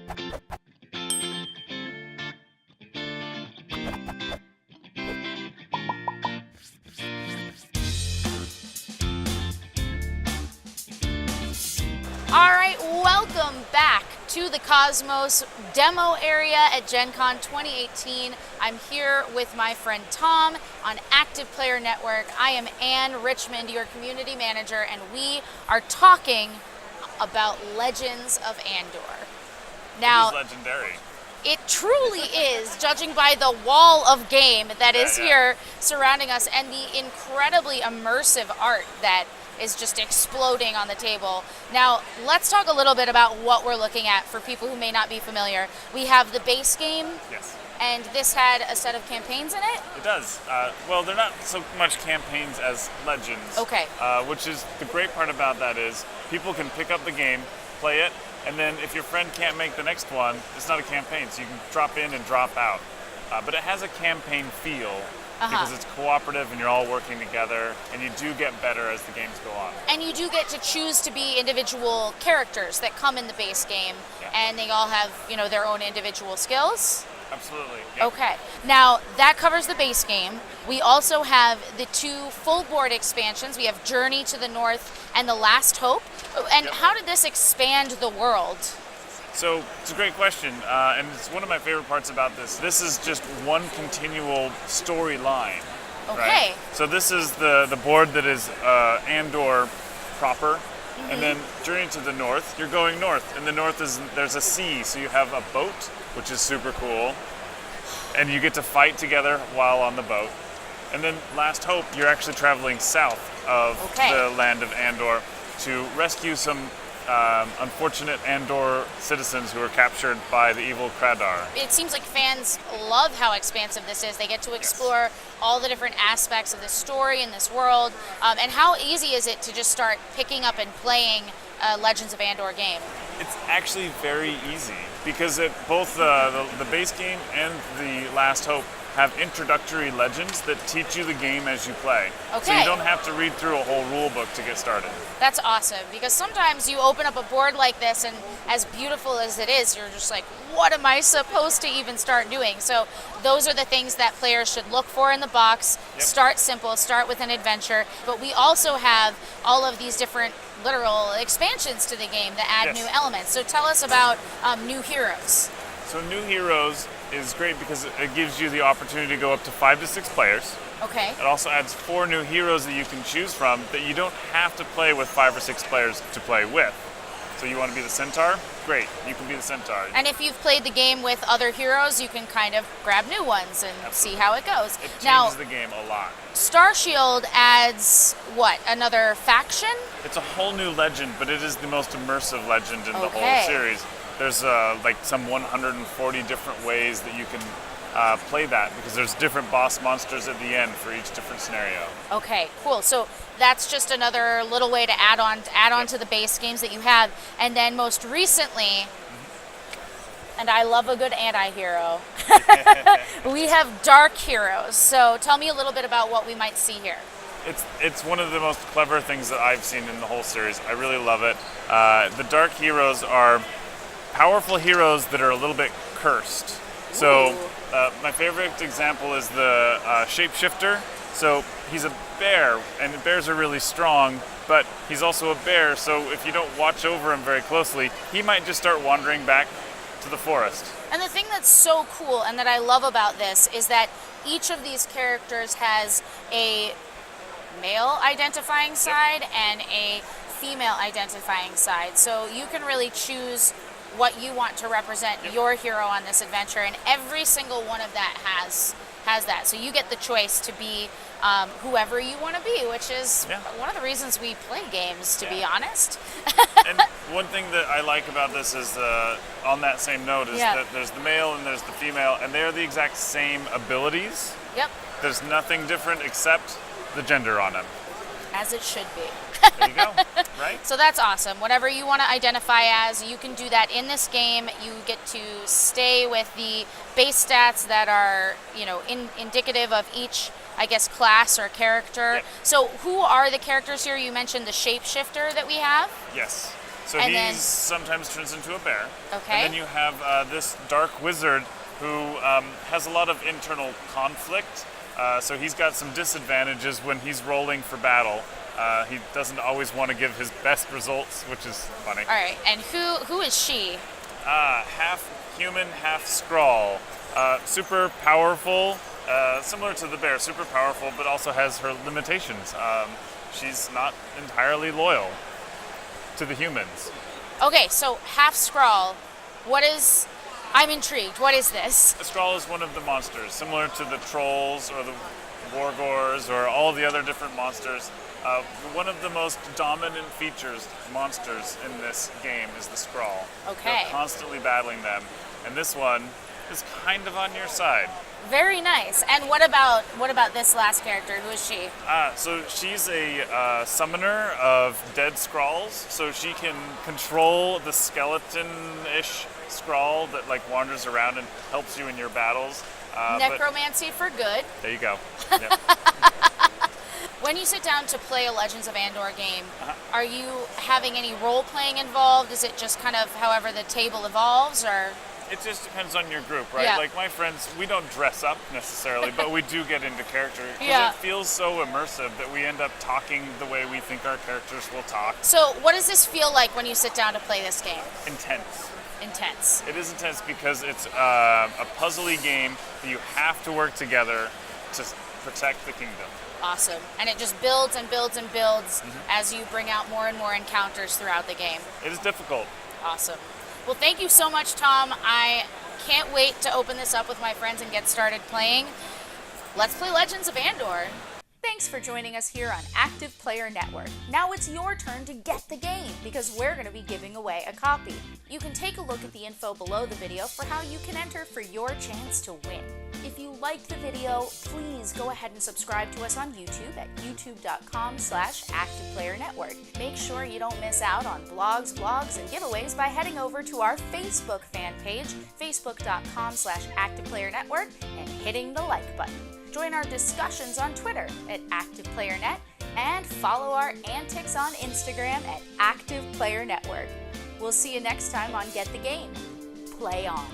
All right, welcome back to the Cosmos demo area at Gen Con 2018. I'm here with my friend Tom on Active Player Network. I am Ann Richmond, your community manager, and we are talking about Legends of Andor. Now, it is legendary. It truly is, judging by the wall of game that is here surrounding us and the incredibly immersive art that is just exploding on the table. Now, let's talk a little bit about what we're looking at for people who may not be familiar. We have the base game. Yes. And this had a set of campaigns in it? It does. Well, they're not so much campaigns as legends. Okay. Which is, the great part about that is people can pick up the game, play it, and then if your friend can't make the next one, it's not a campaign, so you can drop in and drop out. But it has a campaign feel. Because it's cooperative and you're all working together, and you do get better as the games go on. And you do get to choose to be individual characters that come in the base game, and they all have, you know, their own individual skills. Absolutely. Yeah. Okay. Now, that covers the base game. We also have the two full board expansions. We have Journey to the North and The Last Hope. And how did this expand the world? So it's a great question, and it's one of my favorite parts about this. This is just one continual storyline. Okay. Right? So this is the board that is Andor proper, and then Journey to the North. You're going north, and the north there's a sea, so you have a boat, which is super cool, and you get to fight together while on the boat. And then Last Hope, you're actually traveling south of the land of Andor to rescue some unfortunate Andor citizens who were captured by the evil Kradar. It seems like fans love how expansive this is. They get to explore all the different aspects of this story and this world. And how easy is it to just start picking up and playing a Legends of Andor game? It's actually very easy because both the base game and the Last Hope have introductory legends that teach you the game as you play. Okay. So you don't have to read through a whole rule book to get started. That's awesome, because sometimes you open up a board like this and as beautiful as it is, you're just like, what am I supposed to even start doing? So those are the things that players should look for in the box. Start simple, start with an adventure, but we also have all of these different literal expansions to the game that add new elements. So tell us about new heroes. So new heroes is great because it gives you the opportunity to go up to 5 to 6 players. Okay. It also adds 4 new heroes that you can choose from that you don't have to play with 5 or 6 players to play with. So you want to be the Centaur? Great, you can be the Centaur. And if you've played the game with other heroes, you can kind of grab new ones and see how it goes. It changes the game a lot. Starshield adds what? Another faction? It's a whole new legend, but it is the most immersive legend in the whole series. There's like some 140 different ways that you can play that because there's different boss monsters at the end for each different scenario. Okay, cool. So that's just another little way to add on to the base games that you have. And then most recently, and I love a good anti-hero, we have Dark Heroes. So tell me a little bit about what we might see here. It's one of the most clever things that I've seen in the whole series. I really love it. The Dark Heroes are powerful heroes that are a little bit cursed. So my favorite example is the shapeshifter. So he's a bear, and bears are really strong, but he's also a bear, so if you don't watch over him very closely, he might just start wandering back to the forest. And the thing that's so cool and that I love about this is that each of these characters has a male identifying side and a female identifying side. So you can really choose what you want to represent your hero on this adventure, and every single one of that has that. So you get the choice to be whoever you want to be, which is one of the reasons we play games, to be honest. And one thing that I like about this is, on that same note, is that there's the male and there's the female, and they're the exact same abilities. Yep. There's nothing different except the gender on them. As it should be. There you go, right? So that's awesome. Whatever you want to identify as, you can do that in this game. You get to stay with the base stats that are, indicative of each, I guess, class or character. Yep. So who are the characters here? You mentioned the shapeshifter that we have. Yes. So And he then- sometimes turns into a bear. Okay. And then you have this dark wizard who has a lot of internal conflict. So he's got some disadvantages when he's rolling for battle. He doesn't always want to give his best results, which is funny. All right, and who is she? Half human, half Skrull. Super powerful, similar to the bear, super powerful, but also has her limitations. She's not entirely loyal to the humans. Okay, so half Skrull. I'm intrigued. What is this? A Skrull is one of the monsters, similar to the trolls or the wargors or all the other different monsters. One of the most dominant monsters in this game is the Skrull. Okay. You're constantly battling them, and this one is kind of on your side. Very nice. And what about this last character? Who is she? So she's a summoner of dead Skrulls, so she can control the skeleton-ish Skrull that like wanders around and helps you in your battles. Necromancy for good. There you go. Yep. When you sit down to play a Legends of Andor game, are you having any role-playing involved? Is it just kind of however the table evolves, or? It just depends on your group, right? Yeah. Like my friends, we don't dress up necessarily, but we do get into character. 'Cause Yeah. It feels so immersive that we end up talking the way we think our characters will talk. So what does this feel like when you sit down to play this game? Intense. Intense. It is intense because it's a puzzly game that you have to work together to protect the kingdom. Awesome. And it just builds and builds and builds as you bring out more and more encounters throughout the game. It is difficult. Awesome. Well, thank you so much, Tom. I can't wait to open this up with my friends and get started playing. Let's play Legends of Andor. Thanks for joining us here on Active Player Network. Now it's your turn to get the game because we're going to be giving away a copy. You can take a look at the info below the video for how you can enter for your chance to win. If you liked the video, please go ahead and subscribe to us on YouTube at youtube.com/ActivePlayerNetwork. Make sure you don't miss out on blogs, vlogs, and giveaways by heading over to our Facebook fan page, facebook.com/ActivePlayerNetwork, and hitting the like button. Join our discussions on Twitter at ActivePlayerNet and follow our antics on Instagram at ActivePlayerNetwork. We'll see you next time on Get the Game. Play on.